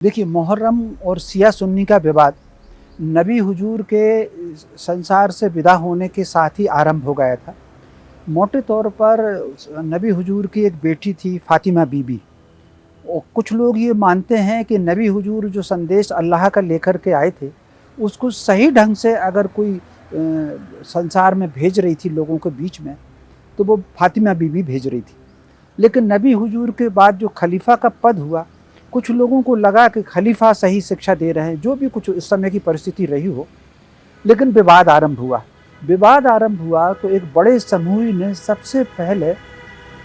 देखिए, मुहर्रम और शिया सुन्नी का विवाद नबी हुजूर के संसार से विदा होने के साथ ही आरंभ हो गया था। मोटे तौर पर नबी हुजूर की एक बेटी थी फ़ातिमा बीबी। और कुछ लोग ये मानते हैं कि नबी हुजूर जो संदेश अल्लाह का लेकर के आए थे, उसको सही ढंग से अगर कोई संसार में भेज रही थी लोगों के बीच में, तो वो फ़ातिमा बीबी भेज रही थी। लेकिन नबी हुजूर के बाद जो खलीफा का पद हुआ, कुछ लोगों को लगा कि खलीफा सही शिक्षा दे रहे हैं, जो भी कुछ इस समय की परिस्थिति रही हो, लेकिन विवाद आरंभ हुआ। विवाद आरंभ हुआ तो एक बड़े समूह ने सबसे पहले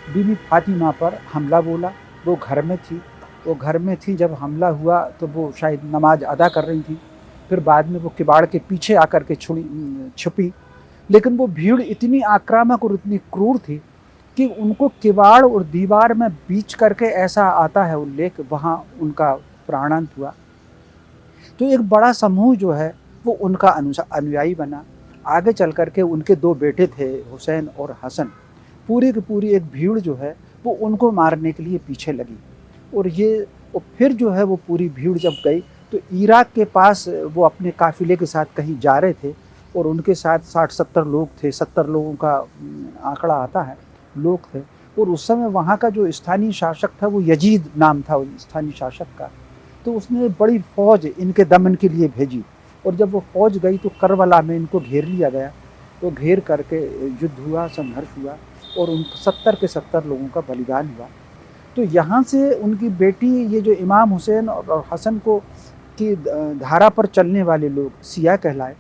बीबी फातिमा पर हमला बोला। वो घर में थी, जब हमला हुआ तो वो शायद नमाज अदा कर रही थी। फिर बाद में वो किवाड़ के पीछे आकर के छुपी। लेकिन वो भीड़ इतनी आक्रामक और इतनी क्रूर थी कि उनको किवाड़ और दीवार में बीच करके, ऐसा आता है उल्लेख, वहाँ उनका प्राणांत हुआ। तो एक बड़ा समूह जो है वो उनका अनुयायी बना। आगे चल करके उनके दो बेटे थे, हुसैन और हसन। पूरी की पूरी एक भीड़ जो है वो उनको मारने के लिए पीछे लगी। और फिर जो है वो पूरी भीड़ जब गई तो इराक के पास वो अपने काफिले के साथ कहीं जा रहे थे, और उनके साथ 60-70 लोग थे। 70 लोगों का आंकड़ा आता है, लोग थे। और उस समय वहाँ का जो स्थानीय शासक था वो यजीद नाम था उस स्थानीय शासक का। तो उसने बड़ी फौज इनके दमन के लिए भेजी, और जब वो फौज गई तो करबला में इनको घेर लिया गया। तो घेर करके युद्ध हुआ, संघर्ष हुआ, और उन 70 के 70 लोगों का बलिदान हुआ। तो यहाँ से उनकी बेटी, ये जो इमाम हुसैन और हसन को की धारा पर चलने वाले लोग शिया कहलाए,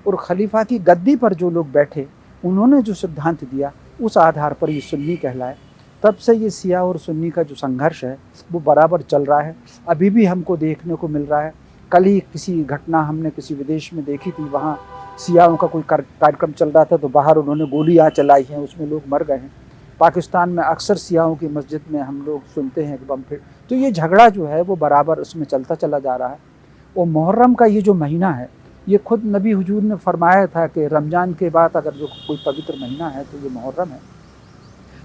और खलीफा की गद्दी पर जो लोग बैठे उन्होंने जो सिद्धांत दिया उस आधार पर ये सुन्नी कहलाए। तब से ये शिया और सुन्नी का जो संघर्ष है वो बराबर चल रहा है, अभी भी हमको देखने को मिल रहा है। कल ही किसी घटना हमने किसी विदेश में देखी थी, वहाँ शियाओं का कोई कार्यक्रम चल रहा था तो बाहर उन्होंने गोलियाँ चलाई हैं, उसमें लोग मर गए हैं। पाकिस्तान में अक्सर शियाओं की मस्जिद में हम लोग सुनते हैं कि बम फिर। तो ये झगड़ा जो है वो बराबर उसमें चलता चला जा रहा है। और मुहर्रम का ये जो महीना है, ये खुद नबी हुजूर ने फरमाया था कि रमज़ान के बाद अगर जो कोई पवित्र महीना है तो ये मुहर्रम है।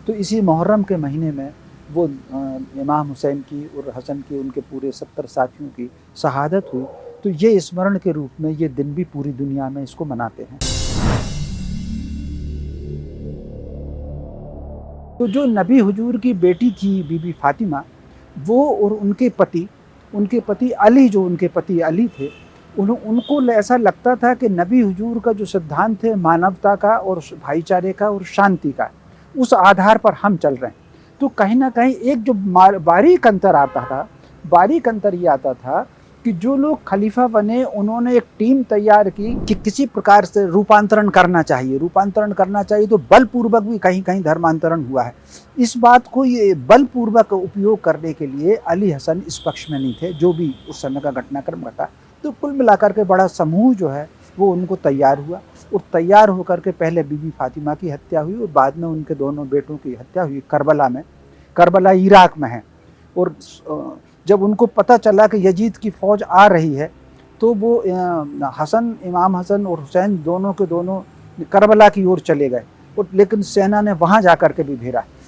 तो इसी मुहर्रम के महीने में वो इमाम हुसैन की और हसन की, उनके पूरे 70 साथियों की शहादत हुई। तो ये स्मरण के रूप में ये दिन भी पूरी दुनिया में इसको मनाते हैं। तो जो नबी हुजूर की बेटी थी बीबी फातिमा, वो और उनके पति अली, जो उनके पति अली थे, उनको ऐसा लगता था कि नबी हुजूर का जो सिद्धांत है मानवता का और भाईचारे का और शांति का, उस आधार पर हम चल रहे हैं। तो कहीं ना कहीं एक जो बारीक अंतर ये आता था कि जो लोग खलीफा बने उन्होंने एक टीम तैयार की कि किसी प्रकार से रूपांतरण करना चाहिए, तो बलपूर्वक भी कहीं कहीं धर्मांतरण हुआ है। इस बात को ये बलपूर्वक उपयोग करने के लिए अली हसन इस पक्ष में नहीं थे, जो भी उस समय का घटनाक्रम घटा। तो कुल मिलाकर के बड़ा समूह जो है वो उनको तैयार हुआ, और तैयार होकर के पहले बीबी फातिमा की हत्या हुई और बाद में उनके दोनों बेटों की हत्या हुई करबला में। करबला इराक में है। और जब उनको पता चला कि यजीद की फ़ौज आ रही है तो वो इमाम हसन और हुसैन दोनों के दोनों करबला की ओर चले गए। और लेकिन सेना ने वहाँ जा कर के भी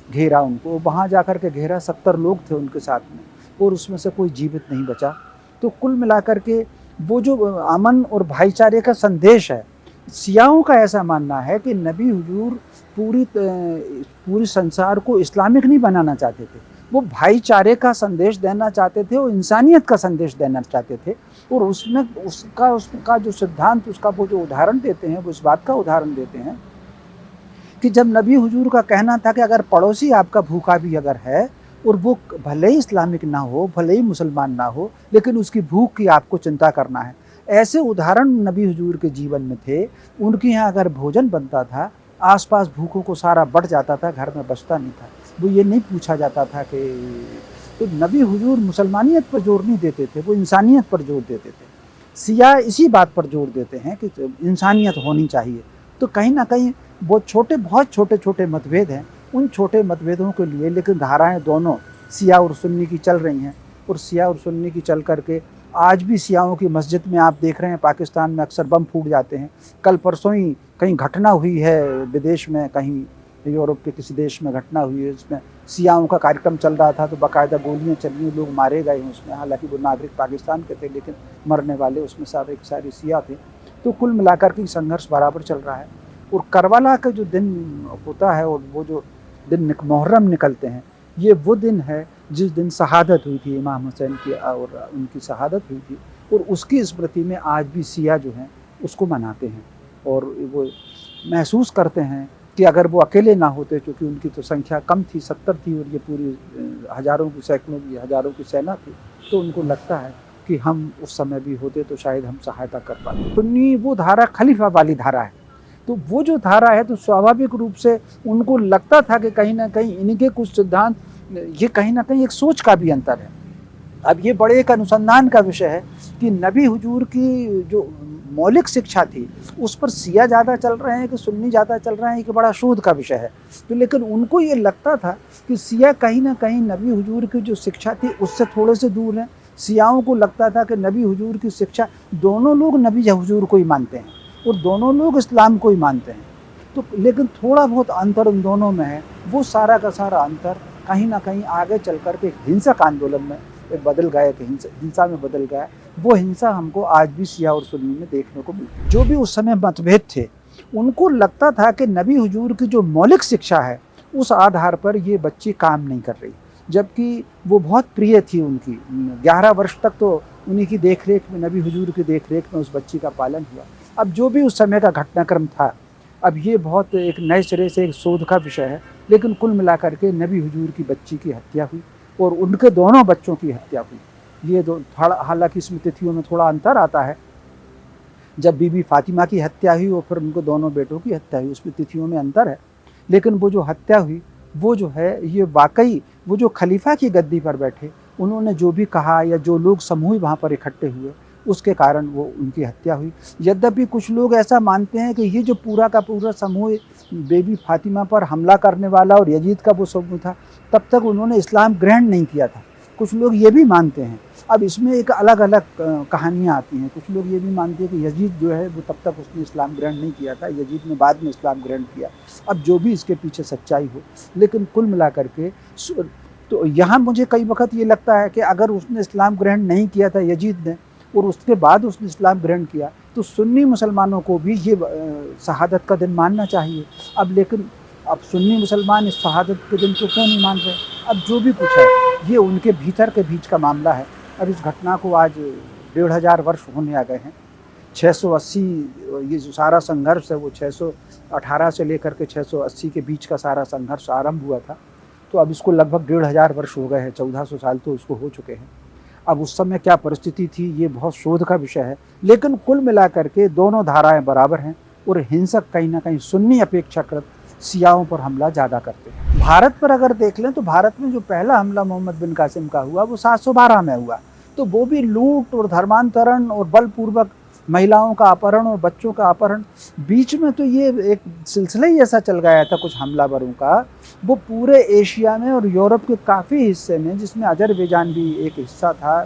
घेरा उनको। वहाँ जा कर के घेरा, 70 लोग थे उनके साथ में, और उसमें से कोई जीवित नहीं बचा। तो कुल मिलाकर के वो जो अमन और भाईचारे का संदेश है, शियाओं का ऐसा मानना है कि नबी हुजूर पूरी संसार को इस्लामिक नहीं बनाना चाहते थे, वो भाईचारे का संदेश देना चाहते थे, वो इंसानियत का संदेश देना चाहते थे। और उसमें उसका जो सिद्धांत, उसका वो जो उदाहरण देते हैं, वो इस बात का उदाहरण देते हैं कि जब नबी हुजूर का कहना था कि अगर पड़ोसी आपका भूखा भी अगर है, और वो भले ही इस्लामिक ना हो, भले ही मुसलमान ना हो, लेकिन उसकी भूख की आपको चिंता करना है। ऐसे उदाहरण नबी हुजूर के जीवन में थे। उनके यहाँ अगर भोजन बनता था, आसपास भूखों को सारा बढ़ जाता था, घर में बचता नहीं था। वो ये नहीं पूछा जाता था कि, तो नबी हुजूर मुसलमानियत पर जोर नहीं देते थे, वो इंसानियत पर जोर देते थे। शिया इसी बात पर जोर देते हैं कि इंसानियत होनी चाहिए। तो कहीं ना कहीं वो बहुत छोटे छोटे मतभेद हैं, उन छोटे मतभेदों के लिए लेकिन धाराएं दोनों शिया और सुन्नी की चल रही हैं। और शिया और सुन्नी की चल करके आज भी शियाओं की मस्जिद में आप देख रहे हैं, पाकिस्तान में अक्सर बम फूट जाते हैं। कल परसों ही कहीं घटना हुई है विदेश में, कहीं यूरोप के किसी देश में घटना हुई है, उसमें सियाओं का कार्यक्रम चल रहा था तो बाकायदा गोलियाँ चली, लोग मारे गए हैं उसमें। हालांकि वो नागरिक पाकिस्तान के थे, लेकिन मरने वाले उसमें सारे सिया थे। तो कुल मिलाकर के संघर्ष बराबर चल रहा है। और करबला का जो दिन होता है और वो जो दिन मुहर्रम निकलते हैं, ये वो दिन है जिस दिन शहादत हुई थी इमाम हुसैन की, और उनकी शहादत हुई थी। और उसकी स्मृति में आज भी सिया जो हैं उसको मनाते हैं। और वो महसूस करते हैं कि अगर वो अकेले ना होते, क्योंकि उनकी तो संख्या कम थी, 70 थी, और ये पूरी हज़ारों की, सैकड़ों की, हज़ारों की सेना थी, तो उनको लगता है कि हम उस समय भी होते तो शायद हम सहायता कर पाते। सुन्नी वो धारा खलीफा वाली धारा है, तो वो जो धारा है तो स्वाभाविक रूप से उनको लगता था कि कहीं ना कहीं इनके कुछ सिद्धांत, ये कहीं ना कहीं एक सोच का भी अंतर है। अब ये बड़े एक अनुसंधान का विषय है कि नबी हुजूर की जो मौलिक शिक्षा थी उस पर सिया ज़्यादा चल रहे हैं कि सुन्नी ज़्यादा चल रहे हैं, एक बड़ा शोध का विषय है। तो लेकिन उनको ये लगता था कि सिया कहीं ना कहीं नबी हुजूर की जो शिक्षा थी उससे थोड़े से दूर हैं। सियाओं को लगता था कि नबी हुजूर की शिक्षा, दोनों लोग नबी हुजूर को ही मानते हैं और दोनों लोग इस्लाम को ही मानते हैं, तो लेकिन थोड़ा बहुत अंतर उन दोनों में है। वो सारा का सारा अंतर कहीं ना कहीं आगे चल कर के हिंसक आंदोलन में बदल गया, कि हिंसा में बदल गया। वो हिंसा हमको आज भी शिया और सुन्नी में देखने को मिलती है। जो भी उस समय मतभेद थे, उनको लगता था कि नबी हुजूर की जो मौलिक शिक्षा है उस आधार पर ये बच्ची काम नहीं कर रही, जबकि वो बहुत प्रिय थी उनकी। 11 वर्ष तक तो उन्हीं की देख रेख में, नबी हुजूर की देख रेख में उस बच्ची का पालन हुआ। अब जो भी उस समय का घटनाक्रम था, अब ये बहुत एक नए सिरे से एक शोध का विषय है, लेकिन कुल मिलाकर के नबी हुजूर की बच्ची की हत्या हुई और उनके दोनों बच्चों की हत्या हुई। ये दो, हालांकि इसमें तिथियों में थोड़ा अंतर आता है। जब बीबी फातिमा की हत्या हुई और फिर उनको दोनों बेटों की हत्या हुई, उसमें तिथियों में अंतर है, लेकिन वो जो हत्या हुई वो जो है, ये वाकई वो जो खलीफा की गद्दी पर बैठे, उन्होंने जो भी कहा या जो लोग समूह वहाँ पर इकट्ठे हुए, उसके कारण वो उनकी हत्या हुई। यद्यपि कुछ लोग ऐसा मानते हैं कि ये जो पूरा का पूरा समूह बेबी फातिमा पर हमला करने वाला और यजीद का वो समूह था, तब तक उन्होंने इस्लाम ग्रहण नहीं किया था। कुछ लोग ये भी मानते हैं। अब इसमें एक अलग अलग कहानियाँ आती हैं। कुछ लोग ये भी मानते हैं कि यजीद जो है वो तब तक उसने इस्लाम ग्रहण नहीं किया था, यजीद ने बाद में इस्लाम ग्रहण किया। अब जो भी इसके पीछे सच्चाई हो, लेकिन कुल मिलाकर के तो यहाँ मुझे कई वक्त ये लगता है कि अगर उसने इस्लाम ग्रहण नहीं किया था यजीद ने, और उसके बाद उसने इस्लाम ग्रहण किया, तो सुन्नी मुसलमानों को भी ये शहादत का दिन मानना चाहिए। अब लेकिन अब सुन्नी मुसलमान इस शहादत के दिन को क्यों नहीं मान रहे? अब जो भी कुछ है ये उनके भीतर के बीच का मामला है। अब इस घटना को आज 1500 वर्ष होने आ गए हैं। 680, ये जो सारा संघर्ष है वो 618 से लेकर के 680 के बीच का सारा संघर्ष आरंभ हुआ था। तो अब इसको लगभग 1500 वर्ष हो गए हैं, 1400 साल तो उसको हो चुके हैं। अब उस समय क्या परिस्थिति थी ये बहुत शोध का विषय है, लेकिन कुल मिलाकर के दोनों धाराएं बराबर हैं और हिंसक कहीं ना कहीं सुन्नी अपेक्षाकृत सियाओं पर हमला ज़्यादा करते हैं। भारत पर अगर देख लें तो भारत में जो पहला हमला मोहम्मद बिन कासिम का हुआ वो 712 में हुआ, तो वो भी लूट और धर्मांतरण और बलपूर्वक महिलाओं का अपहरण और बच्चों का अपहरण। बीच में तो ये एक सिलसिला ही ऐसा चल गया था कुछ हमलावरों का, वो पूरे एशिया में और यूरोप के काफ़ी हिस्से में, जिसमें अजरबैजान भी एक हिस्सा था,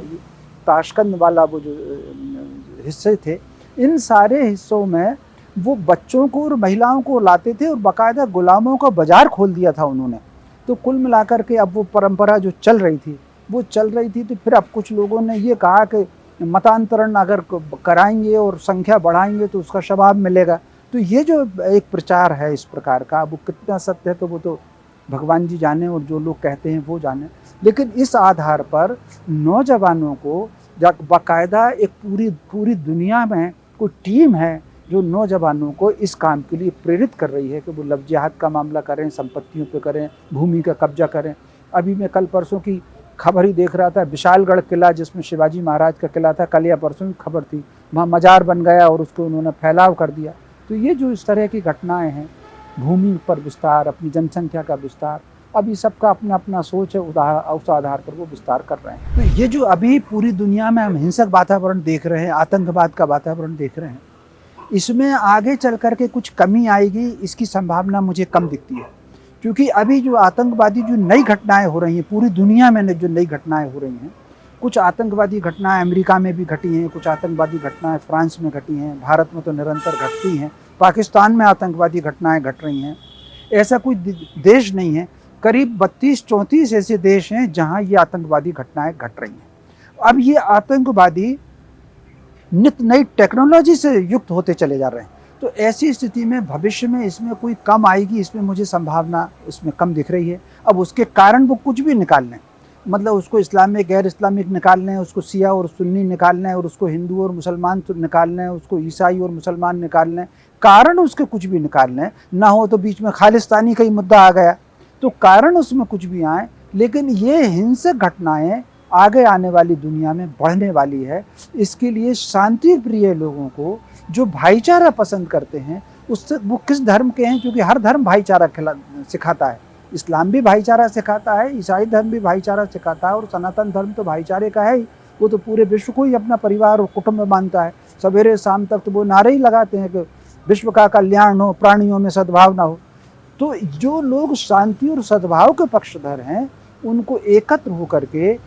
ताशकंद वाला वो जो हिस्से थे, इन सारे हिस्सों में वो बच्चों को और महिलाओं को लाते थे और बाकायदा गुलामों का बाजार खोल दिया था उन्होंने। तो कुल मिलाकर के अब वो परंपरा जो चल रही थी वो चल रही थी। तो फिर अब कुछ लोगों ने ये कहा कि मतांतरण अगर कराएंगे और संख्या बढ़ाएंगे तो उसका शवाब मिलेगा। तो ये जो एक प्रचार है इस प्रकार का, वो कितना सत्य है तो वो तो भगवान जी जाने और जो लोग कहते हैं वो जाने, लेकिन इस आधार पर नौजवानों को बाकायदा एक पूरी दुनिया में कोई टीम है जो नौजवानों को इस काम के लिए प्रेरित कर रही है कि वो लव जिहाद का मामला करें, संपत्तियों पे करें, भूमि का कब्जा करें। अभी मैं कल परसों की खबर ही देख रहा था, विशालगढ़ किला जिसमें शिवाजी महाराज का किला था, कल या परसों की खबर थी, वहाँ मजार बन गया और उसको उन्होंने फैलाव कर दिया। तो ये जो इस तरह की घटनाएं हैं, भूमि पर विस्तार, अपनी जनसंख्या का विस्तार, अभी सबका अपना अपना सोच है, उस आधार पर वो विस्तार कर रहे हैं। तो ये जो अभी पूरी दुनिया में हम हिंसक वातावरण देख रहे हैं, आतंकवाद का वातावरण देख रहे हैं, इसमें आगे चल कर के कुछ कमी आएगी, इसकी संभावना मुझे कम दिखती है। क्योंकि अभी जो आतंकवादी जो नई घटनाएं हो रही हैं, पूरी दुनिया में जो नई घटनाएं हो रही हैं, कुछ आतंकवादी घटनाएं अमेरिका में भी घटी हैं, कुछ आतंकवादी घटनाएं फ्रांस में घटी हैं, भारत में तो निरंतर घटती हैं, पाकिस्तान में आतंकवादी घटनाएं घट रही हैं। ऐसा कोई देश नहीं है। करीब 32-34 ऐसे देश हैं जहां ये आतंकवादी घटनाएं घट रही हैं। अब ये आतंकवादी नित नई टेक्नोलॉजी से युक्त होते चले जा रहे हैं। तो ऐसी स्थिति में भविष्य में इसमें कोई कम आएगी, इसमें मुझे संभावना इसमें कम दिख रही है। अब उसके कारण वो कुछ भी निकाल लें, मतलब उसको इस्लामिक गैर इस्लामिक निकाल लें, उसको शिया और सुन्नी निकाल लें, और उसको हिंदू और मुसलमान निकाल लें, उसको ईसाई और मुसलमान निकाल लें, कारण उसके कुछ भी निकाल लें, ना हो तो बीच में खालिस्तानी का ही मुद्दा आ गया, तो कारण उसमें कुछ भी आए, लेकिन ये हिंसक घटनाएं आगे आने वाली दुनिया में बढ़ने वाली है। इसके लिए शांति प्रिय लोगों को, जो भाईचारा पसंद करते हैं, उससे वो किस धर्म के हैं, क्योंकि हर धर्म भाईचारा सिखाता है। इस्लाम भी भाईचारा सिखाता है, ईसाई धर्म भी भाईचारा सिखाता है, और सनातन धर्म तो भाईचारे का है ही। वो तो पूरे विश्व को ही अपना परिवार और कुटुंब मानता है। सवेरे शाम तक तो वो नारे ही लगाते हैं कि विश्व का कल्याण हो, प्राणियों में सद्भावना हो। तो जो लोग शांति और सद्भाव के पक्षधर हैं, उनको एकत्र होकर के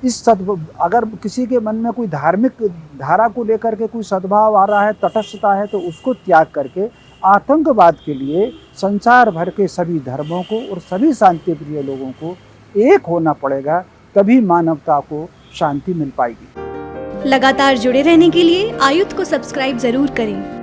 इस अगर किसी के मन में कोई धार्मिक धारा को लेकर के कोई सद्भाव आ रहा है, तटस्थता है, तो उसको त्याग करके आतंकवाद के लिए संसार भर के सभी धर्मों को और सभी शांति प्रिय लोगों को एक होना पड़ेगा, तभी मानवता को शांति मिल पाएगी। लगातार जुड़े रहने के लिए आयुध को सब्सक्राइब जरूर करें।